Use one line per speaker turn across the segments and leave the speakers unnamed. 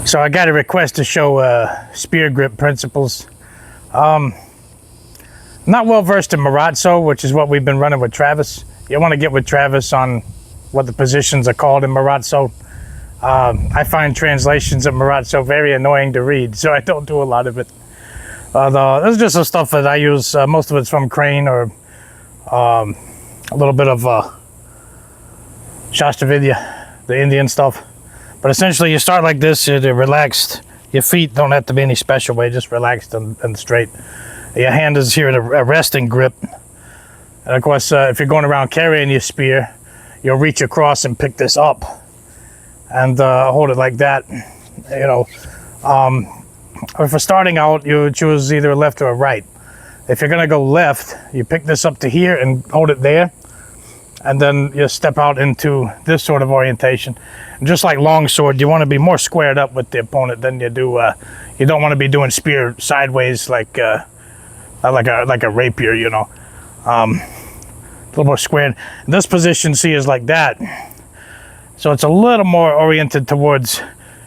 So I got a request to show spear grip principles. Not well versed in Marazzo, which is what we've been running with Travis. You want to get with Travis on what the positions are called in Marazzo. I find translations of Marazzo very annoying to read, so I don't do a lot of it. This is just the stuff that I use. Most of it's from Crane or a little bit of Shastavidya, the Indian stuff. But essentially you start like this, you're relaxed. Your feet don't have to be any special way, just relaxed and straight. Your hand is here at a resting grip. And of course, if you're going around carrying your spear, you'll reach across and pick this up and hold it like that. You know, if we're starting out, you choose either a left or a right. If you're gonna go left, you pick this up to here and hold it there. And then you step out into this sort of orientation. And just like longsword, you want to be more squared up with the opponent than you do. You don't want to be doing spear sideways like a rapier, you know. A little more squared. And this position, see, is like that. So it's a little more oriented towards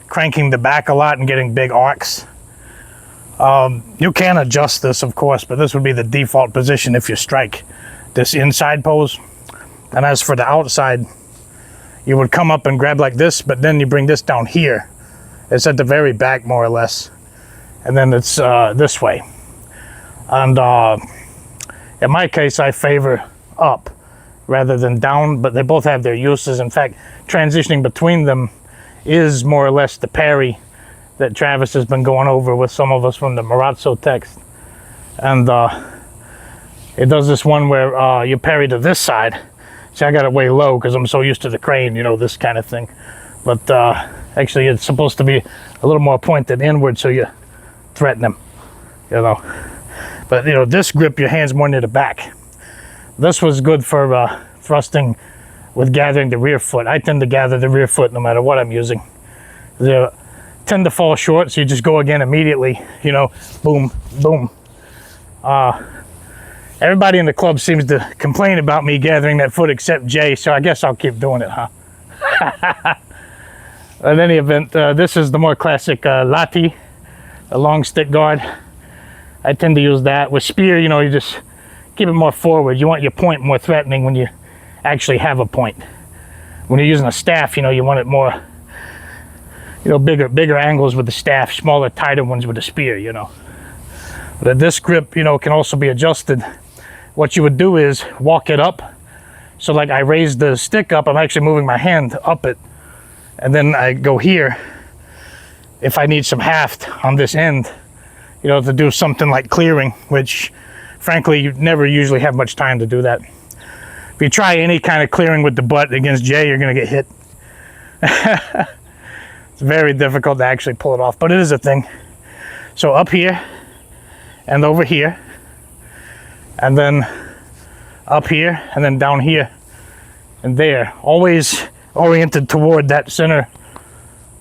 cranking the back a lot and getting big arcs. You can adjust this, of course, but this would be the default position if you strike this inside pose. And as for the outside, you would come up and grab like this, but then you bring this down here. It's at the very back, more or less. And then it's this way. And in my case, I favor up rather than down, but they both have their uses. In fact, transitioning between them is more or less the parry that Travis has been going over with some of us from the Marazzo text. And it does this one where you parry to this side. See, I got it way low because I'm so used to the Crane, you know, this kind of thing. But actually, it's supposed to be a little more pointed inward so you threaten him, you know. But, you know, this grip, your hand's more near the back. This was good for thrusting with gathering the rear foot. I tend to gather the rear foot no matter what I'm using. They tend to fall short, so you just go again immediately, you know, boom, boom. Everybody in the club seems to complain about me gathering that foot except Jay, so I guess I'll keep doing it, huh? In any event, this is the more classic Lati, a long stick guard. I tend to use that. With spear, you know, you just keep it more forward. You want your point more threatening when you actually have a point. When you're using a staff, you know, you want it more, you know, bigger angles with the staff, smaller, tighter ones with the spear, you know. But this grip, you know, can also be adjusted. What you would do is walk it up. So like I raise the stick up, I'm actually moving my hand up it. And then I go here. If I need some haft on this end, you know, to do something like clearing, which frankly, you never usually have much time to do that. If you try any kind of clearing with the butt against Jay, you're gonna get hit. It's very difficult to actually pull it off, but it is a thing. So up here and over here, and then up here, and then down here, and there. Always oriented toward that center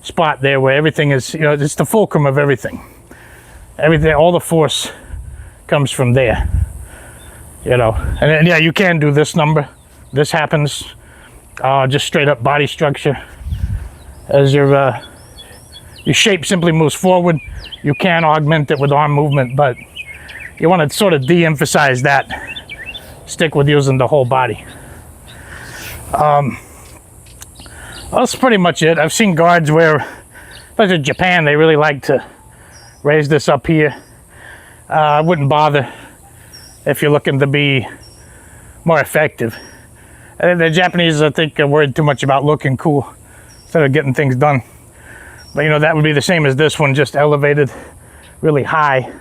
spot there where everything is, you know, it's the fulcrum of everything. Everything, all the force comes from there, you know. And yeah, you can do this number. This happens just straight up body structure. As your shape simply moves forward, you can augment it with arm movement, but you want to sort of de-emphasize that. Stick with using the whole body. That's pretty much it. I've seen guards where, especially in Japan, they really like to raise this up here. I wouldn't bother if you're looking to be more effective. The Japanese, I think, are worried too much about looking cool instead of getting things done. But, you know, that would be the same as this one, just elevated really high.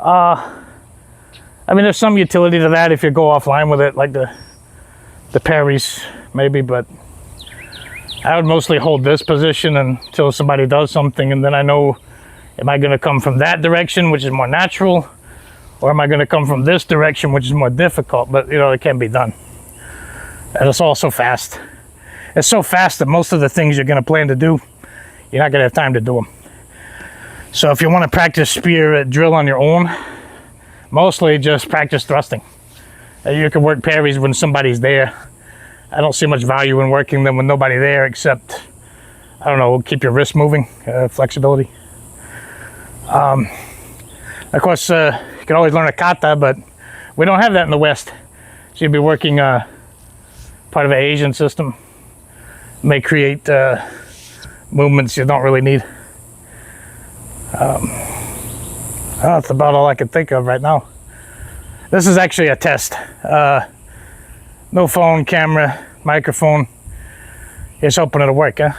I mean, there's some utility to that if you go offline with it, like the parries, maybe, but I would mostly hold this position until somebody does something, and then I know, am I going to come from that direction, which is more natural, or am I going to come from this direction, which is more difficult? But, you know, it can be done. And it's also fast. It's so fast that most of the things you're going to plan to do, you're not going to have time to do them. So if you want to practice spear drill on your own, mostly just practice thrusting. You can work parries when somebody's there. I don't see much value in working them with nobody there except I don't know, keep your wrist moving, flexibility. Of course, you can always learn a kata, but we don't have that in the West. So you'll be working part of an Asian system. May create movements you don't really need. That's about all I can think of right now. This is actually a test. No phone, camera, microphone. Just hoping it'll work, huh?